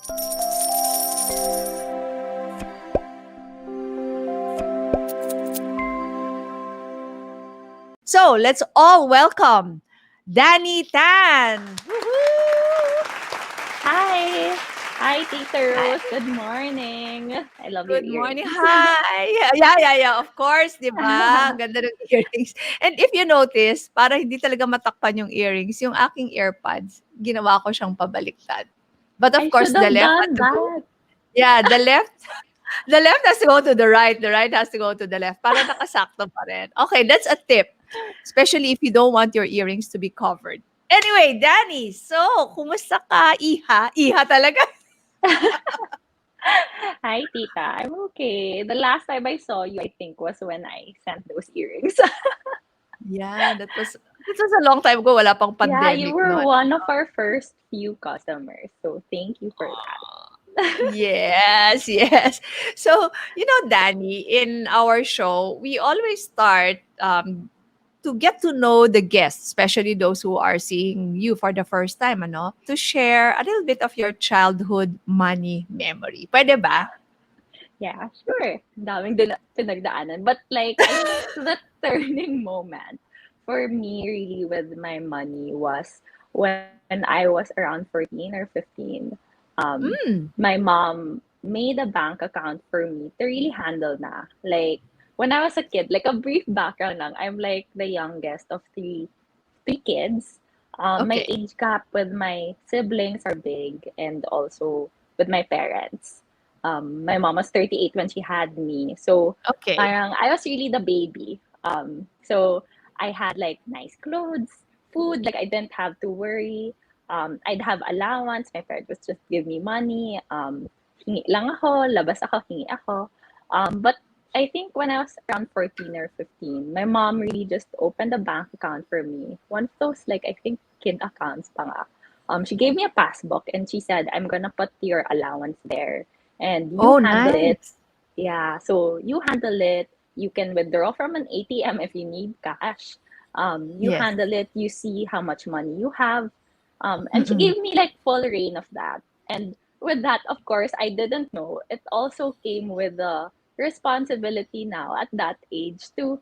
So, let's all welcome Dani Tan. Woohoo! Hi! Hi, Tita Hi. Rose. Good morning. I love your Good morning. earrings. Hi. Yeah. Of course, 'di ba? Ang ganda ng earrings. And if you notice, para hindi talaga matakpan yung earrings, yung aking AirPods, ginawa ko siyang pabaliktad. But of I course, should the have left had done to go. that. Yeah, the left has to go to the right has to go to the left para nakasakto pa rin. Okay, that's a tip. Especially if you don't want your earrings to be covered. Anyway, Danny, so, kumusta ka, iha? Iha talaga. Hi, Tita. I'm okay. The last time I saw you, I think, was when I sent those earrings. Yeah, that was a long time ago. Wala pang Yeah, you pandemic were noon. one of our first few customers. So thank you for that. Yes. So, Danny, in our show, we always start to get to know the guests, especially those who are seeing you for the first time, to share a little bit of your childhood money memory. Pwede ba? Yeah, sure. Daming pinagdaanan. But like, I think the turning moment for me really with my money was when I was around 14 or 15. Mm. My mom made a bank account for me to really handle na. Like, when I was a kid, like a brief background lang, I'm like the youngest of three kids. My Okay. age gap with my siblings are big and also with my parents. My mom was 38 when she had me. So Okay. parang I was really the baby. So I had like nice clothes, food, like I didn't have to worry. I'd have allowance. My parents would just give me money. Hingi lang ako, labas ako, hingi ako. But I think when I was around 14 or 15, my mom really just opened a bank account for me. One of those, like, I think kid accounts pa nga. She gave me a passbook and she said, I'm gonna put your allowance there and you Oh, handle it. nice. Yeah, so you handle it. You can withdraw from an ATM if you need cash. You Yes. handle it. You see how much money you have. And she Mm-mm. gave me like full reign of that. And with that, of course, I didn't know. It also came with the responsibility now at that age to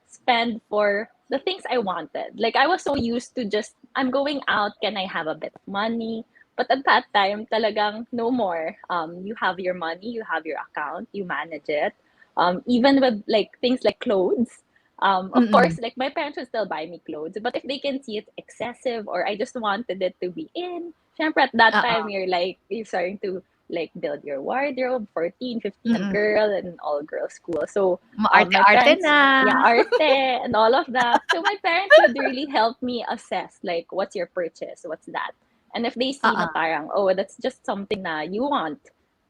spend for the things I wanted. Like I was so used to just I'm going out, can I have a bit of money? But at that time, talagang no more. You have your money, you have your account, you manage it. Even with like things like clothes. Of course, Mm-mm. like my parents would still buy me clothes, but if they can see it's excessive or I just wanted it to be in, syempre at that time Oo. you're starting to like build your wardrobe, 14, 15, a Mm-mm. girl in all girls school. So my Maarte-arte parents, na. yeah, arte and all of that. So my parents would really help me assess like what's your purchase, what's that. And if they see na Oo. parang, oh, that's just something na you want,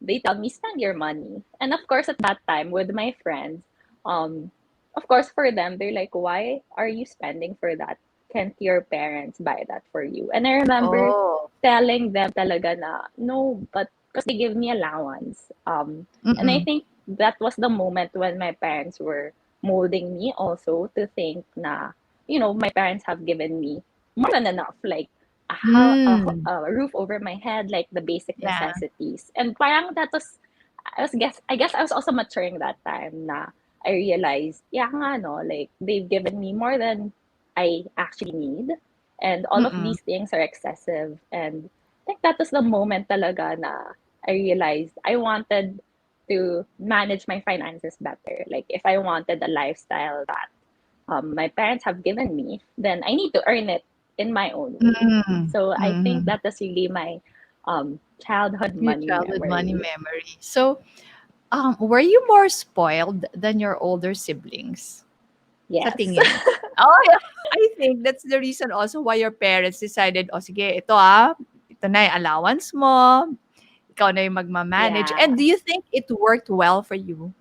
they tell me spend your money. And of course at that time with my friends, um, of course for them, they're like, why are you spending for that? Can't your parents buy that for you? And I remember Oh. telling them talaga na, no, but because they give me allowance. And I Mm-mm. think that was the moment when my parents were molding me also to think na, my parents have given me more than enough, like Hmm. a roof over my head, like the basic Yeah. necessities. And parang that was, I guess I was also maturing that time na I realized, yeah nga no, like they've given me more than I actually need. And all of Mm-mm. these things are excessive. And I think that was the moment talaga na I realized I wanted to manage my finances better. Like if I wanted a lifestyle that my parents have given me, then I need to earn it in my own way. Mm. So I think Mhm. that is really my childhood Your money childhood money memory. memory. So, were you more spoiled than your older siblings? Sa Yes. tingin mo? Oh, yeah. I think that's the reason also why your parents decided, "O sige, ito na yung allowance mo, ikaw na yung magma-manage." And Yeah, do you think it worked well for you?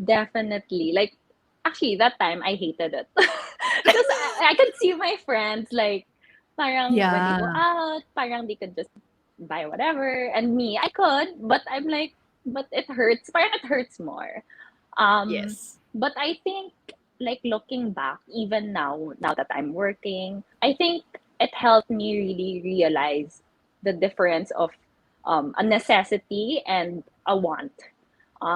definitely. Like, actually, that time I hated it. Because I could see my friends, like, parang when they go Yeah. out, parang they could just buy whatever. And me, I could, but I'm like, but it hurts. Parang it hurts more. Um, Yes. but I think, like, looking back, even now that I'm working, I think it helped me really realize the difference of a necessity and a want.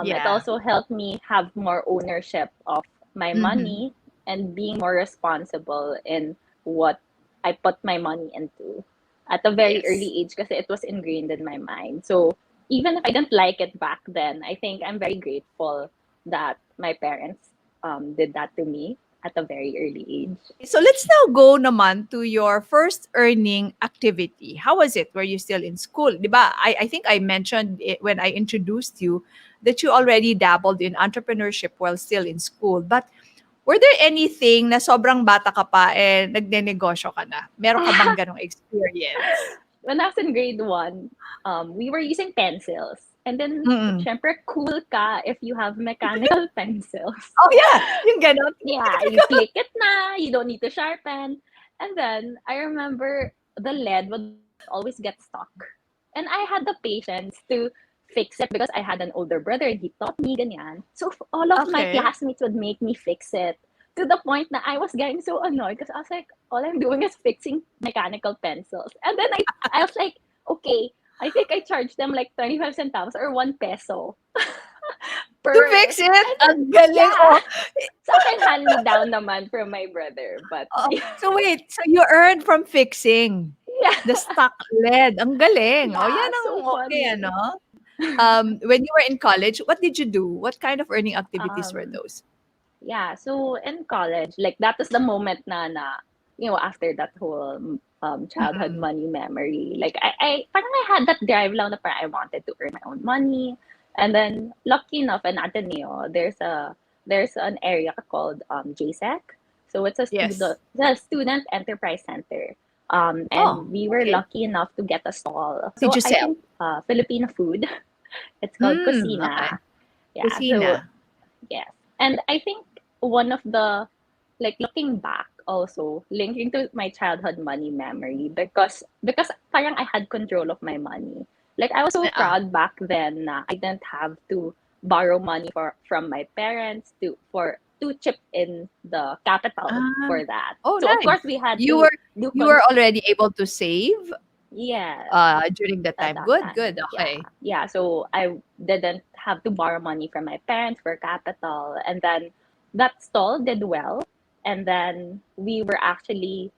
It Yeah. also helped me have more ownership of my Mm-hmm. money and being more responsible in what I put my money into at a very Yes. early age because it was ingrained in my mind. So even if I didn't like it back then, I think I'm very grateful that my parents did that to me at a very early age. So let's now go naman to your first earning activity. How was it? Were you still in school? Diba? I think I mentioned it when I introduced you that you already dabbled in entrepreneurship while still in school. But were there anything na sobrang bata ka pa nagnenegosyo ka na? Meron ka bang ganong experience? When I was in grade one, we were using pencils. And then, Mm. syempre, cool ka if you have mechanical pencils. Oh yeah, yung ganon. Yeah, you click it na, you don't need to sharpen. And then, I remember the lead would always get stuck. And I had the patience to fix it because I had an older brother and he taught me ganyan. So all of my Okay. classmates would make me fix it to the point that I was getting so annoyed because I was like, all I'm doing is fixing mechanical pencils. And then I was like, okay, I think I charged them like 25 centavos or 1 peso To per. fix it, And then, ang galing. yeah, Oh, something hand me down naman from my brother. But oh. yeah, So wait, so you earned from fixing the yeah, stock lead. Ang galing. Oh, yan yeah, ang so okay, funny. ano? When you were in college, what did you do? What kind of earning activities were Um, those? yeah, so in college, like that was the moment na after that whole childhood Mm. money memory. Like parang I had that drive lang na parang I wanted to earn my own money. And then lucky enough in Ateneo, there's an area called JSEC. So it's Yes. a student enterprise center. Oh, And we were okay. lucky enough to get a stall. Did So you I sell? think Filipino food. It's called Okay. Cocina. Yeah, so Kusina. yes. And I think one of the, like looking back also, linking to my childhood money memory because parang I had control of my money. Like I was so Ah. proud back then na I didn't have to borrow money from my parents to chip in the capital Ah. for that. Oh, So of course nice. we had You to were do you were already able to save yes during that at time. that Good, time. good. Yeah. Okay. Yeah. So I didn't have to borrow money from my parents for capital. And then that stall did well. And then we were actually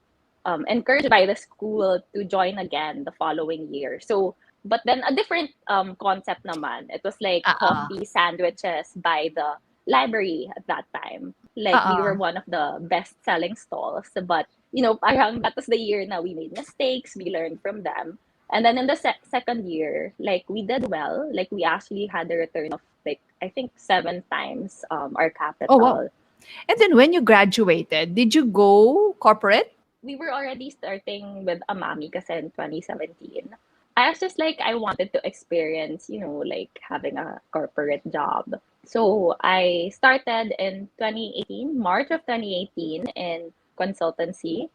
encouraged by the school to join again the following year. So, but then a different concept naman. It was like Ah. coffee sandwiches by the library at that time. Like we were Ah. one of the best selling stalls. But, parang that was the year na we made mistakes, we learned from them. And then in the second year, like we did well. Like we actually had a return of like I think 7 times our Oh, wow. capital. And then when you graduated, did you go corporate? We were already starting with Amami kasi in 2017. I was just like I wanted to experience, like having a corporate job. So I started in 2018, March of 2018 in consultancy.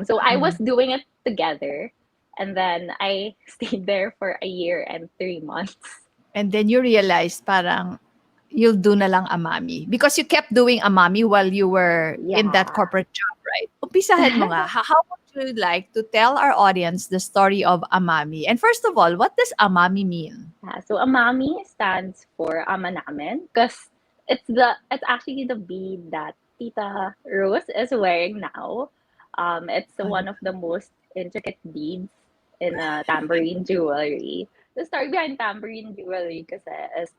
So I was Mm. doing it together, and then I stayed there for a year and 3 months. And then you realized parang you'll do na lang Amami because you kept doing Amami while you were in that Yeah. corporate job, right? Umpisahan mo nga, how would you like to tell our audience the story of Amami? And first of all, what does Amami mean? Yeah, so Amami stands for Ama Namin because it's actually the bead that Tita Rose is wearing now. It's one of the most intricate beads in tambourine jewelry. The story behind tambourine jewelry kasi is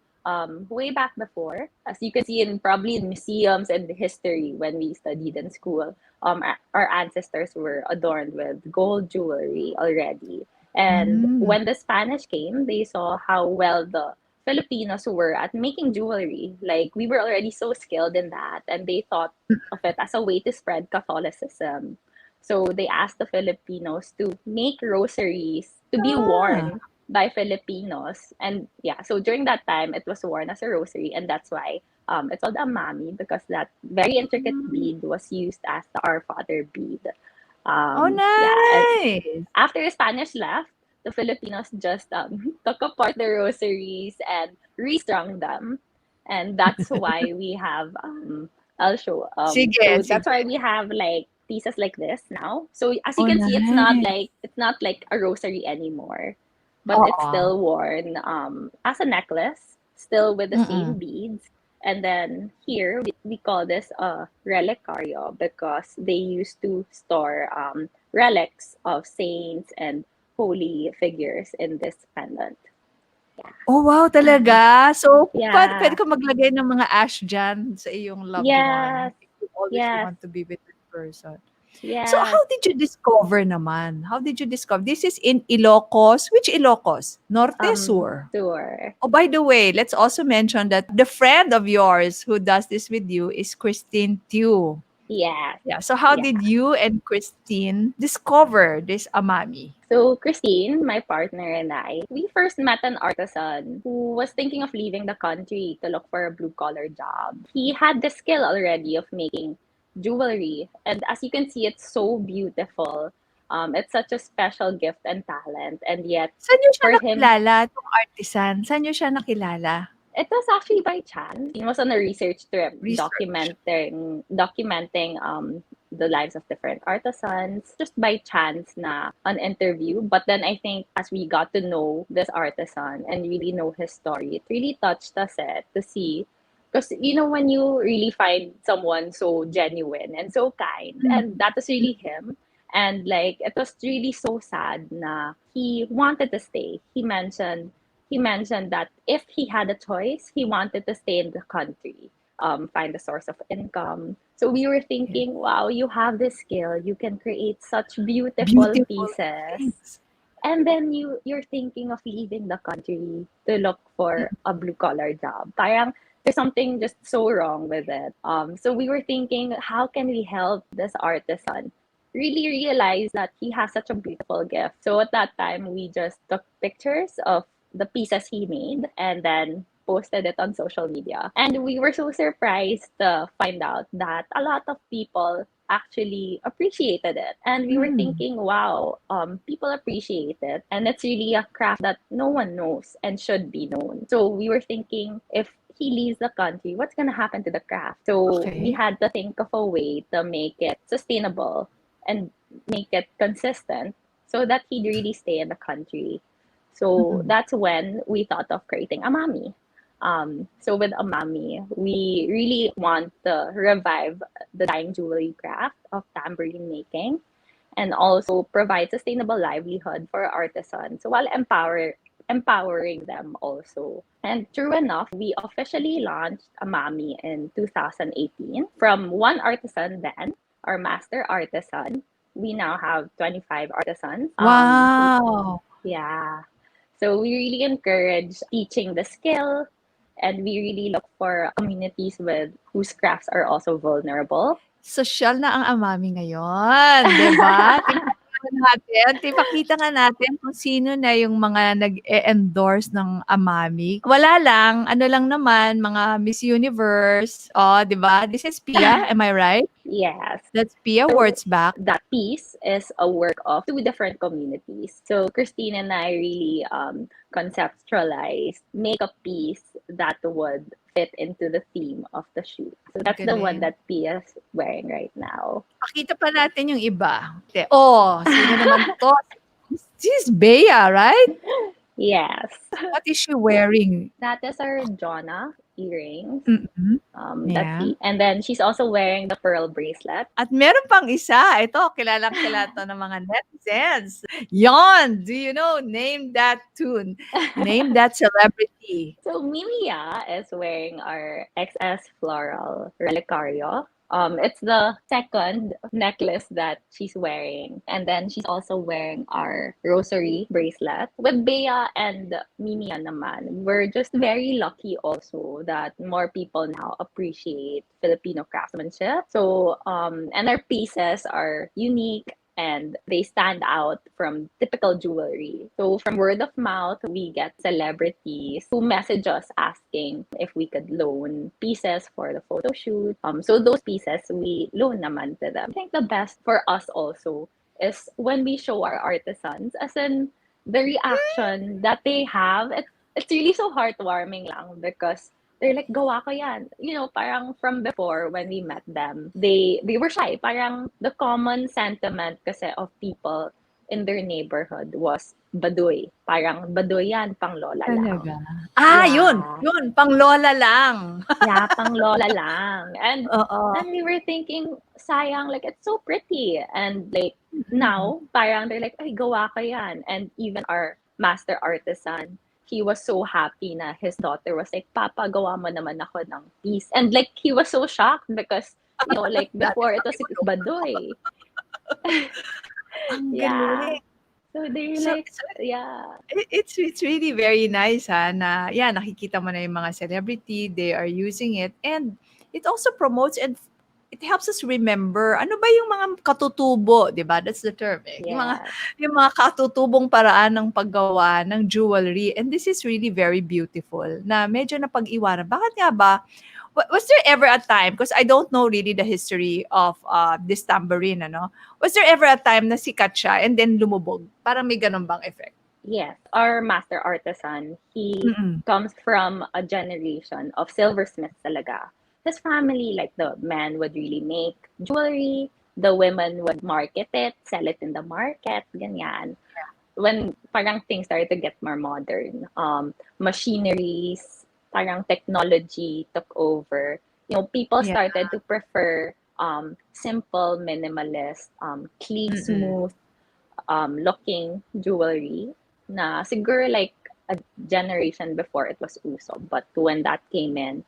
way back before, as you can see in probably in museums and history when we studied in school, our ancestors were adorned with gold jewelry already. And Mm. when the Spanish came, they saw how well the Filipinos were at making jewelry. Like we were already so skilled in that, and they thought of it as a way to spread Catholicism. So they asked the Filipinos to make rosaries to be Ah. worn by Filipinos. And yeah, so during that time, it was worn as a rosary, and that's why it's called a mami because that very intricate bead was used as the Our Father bead. Oh, Yeah, and nice. after the Spanish left, the Filipinos just took apart the rosaries and restrung them, and that's why we have I'll show Sige, so that's why sige. we have like pieces like this now. So as you Oh, can see, it's not nice. like it's not like a rosary anymore. but it's Oo. still worn as a necklace, still with the Mm. same beads. And then here we call this a relicario because they used to store relics of saints and holy figures in this pendant. Oh, wow talaga? So, puwede Yeah. kang maglagay ng mga ash diyan sa iyong loved one Yes. if you always Yes. want to be with that person. So, Yes. how did you discover naman? How did you discover? This is in Ilocos. Which Ilocos? Norte, Sur? Tour. Oh, by the way, let's also mention that the friend of yours who does this with you is Christine Tew. Yes. Yeah. So, how Yeah. did you and Christine discover this Amami? So Christine, my partner, and I, we first met an artisan who was thinking of leaving the country to look for a blue collar job. He had the skill already of making jewelry, and as you can see, it's so beautiful. It's such a special gift and talent, and yet Saan niyo siya for him, nakilala, 'tong artisan? Saan niyo siya nakilala? it was actually by chance. He was on a research trip Research. documenting the lives of different artisans just by chance na an interview. But then I think as we got to know this artisan and really know his story, it really touched us to see because when you really find someone so genuine and so kind, Mm. and that was really him. And like it was really so sad na he wanted to stay. He mentioned that if he had a choice, he wanted to stay in the country, find a source of income. So we were Yeah. thinking, wow, you have this skill. You can create such beautiful Beautiful pieces. things. And then you're thinking of leaving the country to look for a blue collar job. Parang there's something just so wrong with it. So we were thinking, how can we help this artisan really realize that he has such a beautiful gift? So at that time, we just took pictures of the pieces he made and then posted it on social media. And we were so surprised to find out that a lot of people actually appreciated it. And we were Mm. thinking, wow, people appreciate it. And it's really a craft that no one knows and should be known. So we were thinking, if he leaves the country, what's going to happen to the craft? So we Okay. had to think of a way to make it sustainable and make it consistent so that he'd really stay in the country. So Mm. that's when we thought of creating Amami. So with Amami, we really want to revive the dying jewelry craft of tambourine making and also provide sustainable livelihood for artisans while empowering them also. And true enough, we officially launched Amami in 2018 from one artisan then, our master artisan. We now have 25 artisans. Wow! Yeah. So we really encourage teaching the skill and we really look for communities with whose crafts are also vulnerable. Sosyal na ang Amami ngayon, 'di ba? Ipakita nga natin kung sino na yung mga nag-e-endorse ng Amami. Wala lang, ano lang naman, mga Miss Universe, oh, 'di ba? This is Pia, am I right? Yes. That's Pia So Wurtzbach. that piece is a work of two different communities. So Christine and I really conceptualized, make a piece that would fit into the theme of the shoot. So Ang that's the one galing. that Pia's wearing right now. Pakita pa natin yung iba. Oh, sino naman 'to? This is Bea, right? Yes. What is she wearing? That is our Jonna earrings. Mm. That's Yeah. and then she's also wearing the pearl bracelet. At meron pang isa, ito kilalang-kilala 'to ng mga netizens. Yon, do you know, name that tune, name that celebrity. So Mimiyuuh is wearing our XS floral relicario. It's the second necklace that she's wearing. And then she's also wearing our rosary bracelet. With Bea and Mimiyuuh naman, we're just very lucky also that more people now appreciate Filipino craftsmanship. So, and our pieces are unique and they stand out from typical jewelry. So from word of mouth, we get celebrities who message us asking if we could loan pieces for the photo shoot. So those pieces we loan naman to them. I think the best for us also is when we show our artisans, as in the reaction that they have. It's really so heartwarming lang because they're like, gawa ko yan. Parang from before when we met them, they were shy. Parang the common sentiment kasi of people in their neighborhood was baduy. Parang baduy yan, pang lola lang. Talaga? Ah, Yeah. yun, pang lola lang. Yeah, pang lola lang. And Oo. then we were thinking, sayang, like, it's so pretty. And like, Mm. now, parang they're like, ay, gawa ka yan. And even our master artisan, he was so happy na his daughter was like, Papa, gawa mo naman ako ng piece. And like, he was so shocked because, like Dati before it sabi was mo, "No." badoy. Ang Yeah. galing. So they're So like, so yeah, it's really very nice ha na yeah, nakikita mo na yung mga celebrity, they are using it and it also promotes and it helps us remember ano ba yung mga katutubo, 'di ba? That's the term eh. yes. Yung mga katutubong paraan ng paggawa ng jewelry and this is really very beautiful na medyo napag-iwanan. Bakit nga ba was there ever a time, because I don't know really the history of this tambourine, ano? Was there ever a time na sikat siya and then lumubog? Parang may ganun bang effect? Yes, our master artisan, he Mm. comes from a generation of silversmiths talaga. His family, like the man would really make jewelry, the women would market it, sell it in the market, ganyan. When parang things started to get more modern, machineries, parang technology took over. People Yeah. started to prefer simple, minimalist, clean, Mm. smooth looking jewelry na siguro like a generation before it was uso. But when that came in,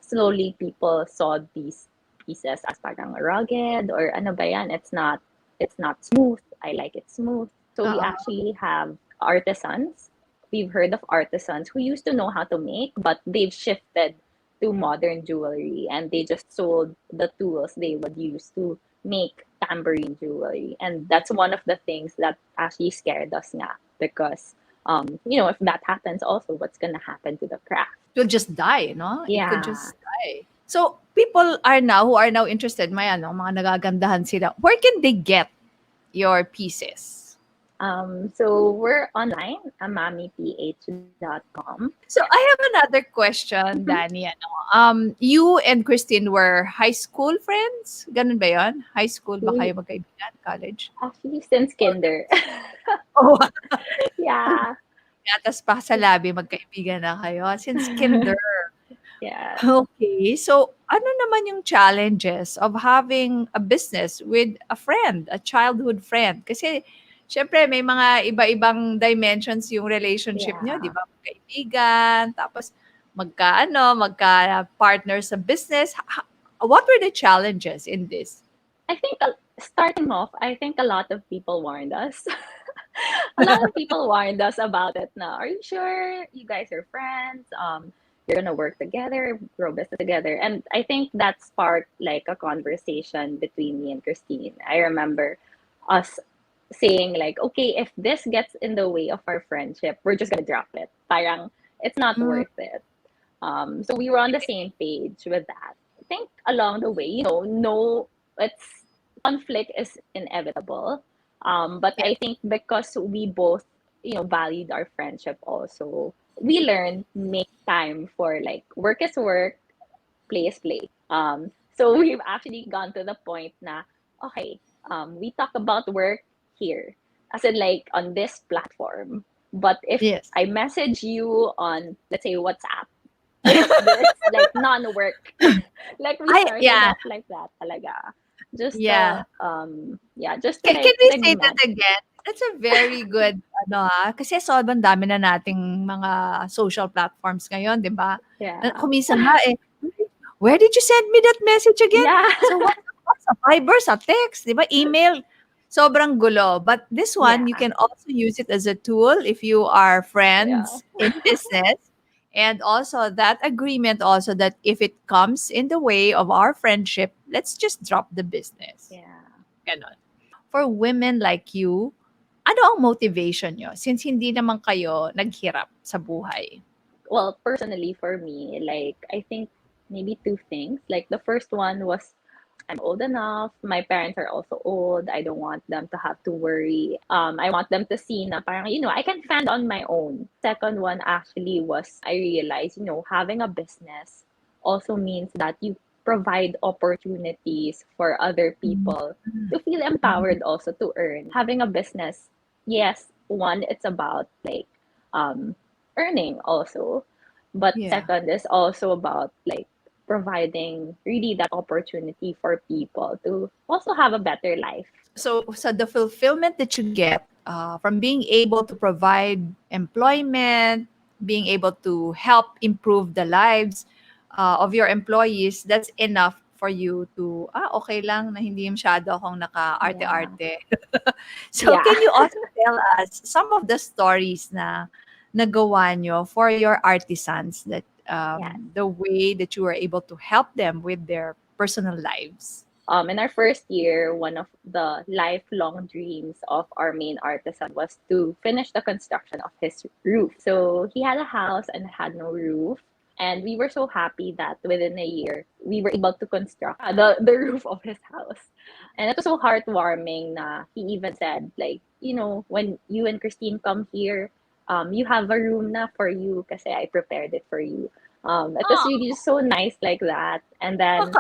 slowly people saw these pieces as parang rugged or ano ba yan, it's not smooth. I like it smooth. So we Oo. actually have artisans. We've heard of artisans who used to know how to make, but they've shifted to modern jewelry and they just sold the tools they would use to make tambourine jewelry. And that's one of the things that actually scared us nga because if that happens also, what's gonna happen to the craft? It will just die, no? It could Yeah. just die. So, people who are now interested, may mga nagagandahan sila. Where can they get your pieces? So we're online, amamiph.com. So, I have another question, Mhm. Danny. You and Christine were high school friends? Ganun ba yun? High school ba We kayo magkaibigan? College? actually since kinder. Oh, Yeah. gatas pa sa labi, magkaibigan na kayo since kinder. Yeah. Okay. So, ano naman yung challenges of having a business with a friend, a childhood friend? Kasi, syempre, may mga iba-ibang dimensions yung relationship nyo, di Yeah. ba? Magkaibigan, tapos magka-partner sa business. What were the challenges in this? I think starting off, I think a lot of people warned us. A lot of people warned us about it now. Are you sure you guys are friends? You're gonna work together, grow business together. And I think that sparked like a conversation between me and Christine. I remember us saying like, okay, if this gets in the way of our friendship, we're just gonna drop it. Parang it's not Mm, worth it. So we were on the same page with that. I think along the way, no, it's conflict is inevitable. But yeah. I think because we both, valued our friendship also, we learned make time for like work is work, play is play. So we've actually gone to the point na, okay, we talk about work here, as in like on this platform. But if Yes. I message you on, let's say, WhatsApp, it's like non-work. Like we started Yeah. off like that talaga. Just Yeah. yeah, just to Can like we say that segment. again? That's a very good kasi sobrang dami na nating mga social platforms ngayon, 'di ba? Yeah. Kung minsan nga, "Where did you send me that message again?" Yeah. So what sa Viber, sa text, 'di ba, email, sobrang gulo. But this one, you Yeah. can also use it as a tool if you are Yeah. friends in business, and also that agreement also that if it comes in the way of our friendship, let's just drop the business, Yeah. gano'n. For women like you, ano ang motivation niyo since hindi naman kayo naghirap sa buhay? Well, personally for me, like I think maybe two things. Like the first one was I'm old enough. My parents are also old. I don't want them to have to worry. I want them to see na parang, I can fend on my own. Second one actually was I realized, having a business also means that you provide opportunities for other Mm. people to feel Mm. empowered also to earn. Having a business, yes, one, it's about like earning also, but Yeah. second is also about like providing really that opportunity for people to also have a better life. So the fulfillment that you get from being able to provide employment, being able to help improve the lives of your employees, that's enough for you to, okay lang na hindi masyado akong Yeah. naka-arte-arte. So Yeah. can you also tell us some of the stories na nagawa nyo for your artisans, that Yes. the way that you were able to help them with their personal lives? In our first year, one of the lifelong dreams of our main artisan was to finish the construction of his roof. So he had a house and had no roof. And we were so happy that within a year, we were able to construct the roof of his house. And it was so heartwarming na he even said, like, when you and Christine come here, you have a room na for you kasi I prepared it for you. It was really just so nice like that. And then,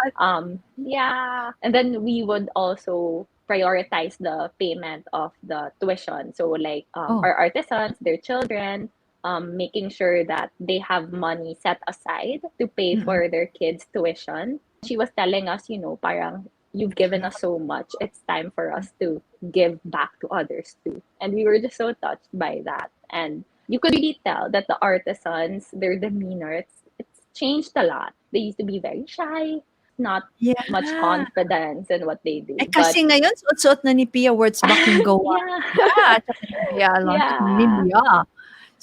yeah, and then we would also prioritize the payment of the tuition. So like Oh. our artisans, their children, making sure that they have money set aside to pay Mm-mm. for their kids' tuition. She was telling us, parang you've given us so much. It's time for us to give back to others too. And we were just so touched by that. And you could really tell that the artisans, their demeanor, it's changed a lot. They used to be very shy, not much Yeah. confidence in what they Eh, do. But kasi ngayon suot-suot na ni Pia Wurtzbach yung gawa yeah, nila at saka ni Bea Alonzo and yeah, Mimiyuuh.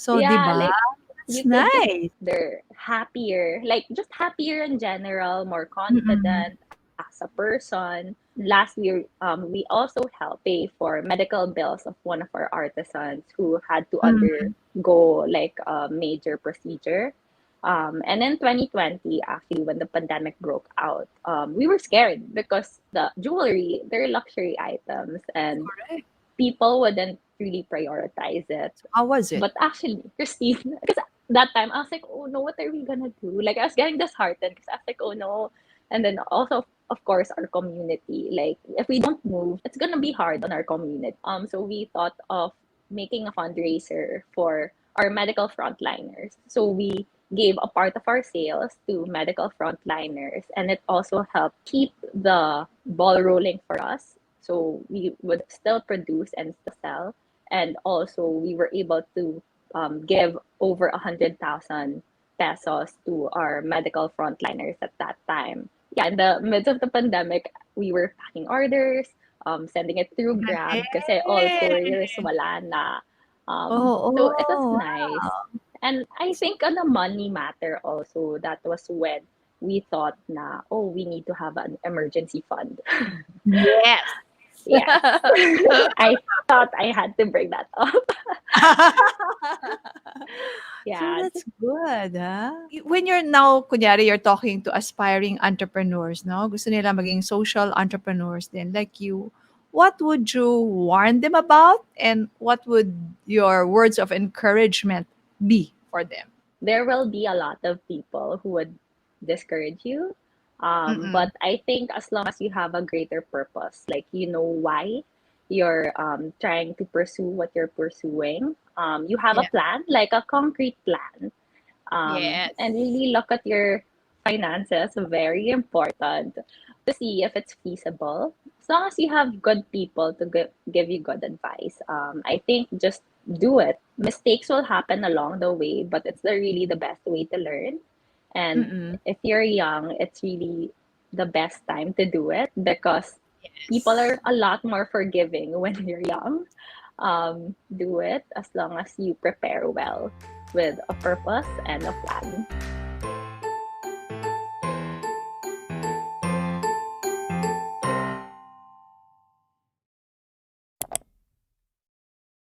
So, 'di yeah, ba? like That's you could just nice. they're happier, like just happier in general, more Mm. confident as a person. Last year, we also helped pay for medical bills of one of our artisans who had to Mm. undergo like a major procedure. And in 2020, actually, when the pandemic broke out, we were scared because the jewelry, they're luxury items, and Correct. people wouldn't really prioritize it. How was it? But actually, Christine, because that time I was like, oh no, what are we gonna do? Like I was getting disheartened because I was like, oh no. And then also, of course, our community. Like if we don't move, it's gonna be hard on our community. So we thought of making a fundraiser for our medical frontliners. So we gave a part of our sales to medical frontliners, and it also helped keep the ball rolling for us. So we would still produce and still sell, and also we were able to give over 100,000 pesos to our medical frontliners at that time. Yeah, in the midst of the pandemic, we were packing orders, sending it through Grab kasi all couriers Galing. wala na. Oo, So it was nice. wow. And I think on the money matter also, that was when we thought na, oh, we need to have an emergency fund. Yes. Yes. I thought I had to bring that up. So Yeah. that's good, When you're now, kunyari, you're talking to aspiring entrepreneurs, no? Gusto nila maging social entrepreneurs din like you. What would you warn them about, and what would your words of encouragement be for them? There will be a lot of people who would discourage you. Mm-mm. But I think as long as you have a greater purpose, like you know why you're trying to pursue what you're pursuing, you have a Yeah. plan, like a concrete plan, Yes. and really look at your finances, very important, to see if it's feasible. As long as you have good people to give you good advice, I think just do it. Mistakes will happen along the way, but it's really the best way to learn. And Mm-mm. if you're young, it's really the best time to do it because people Yes. are a lot more forgiving when you're young. Do it as long as you prepare well with a purpose and a plan.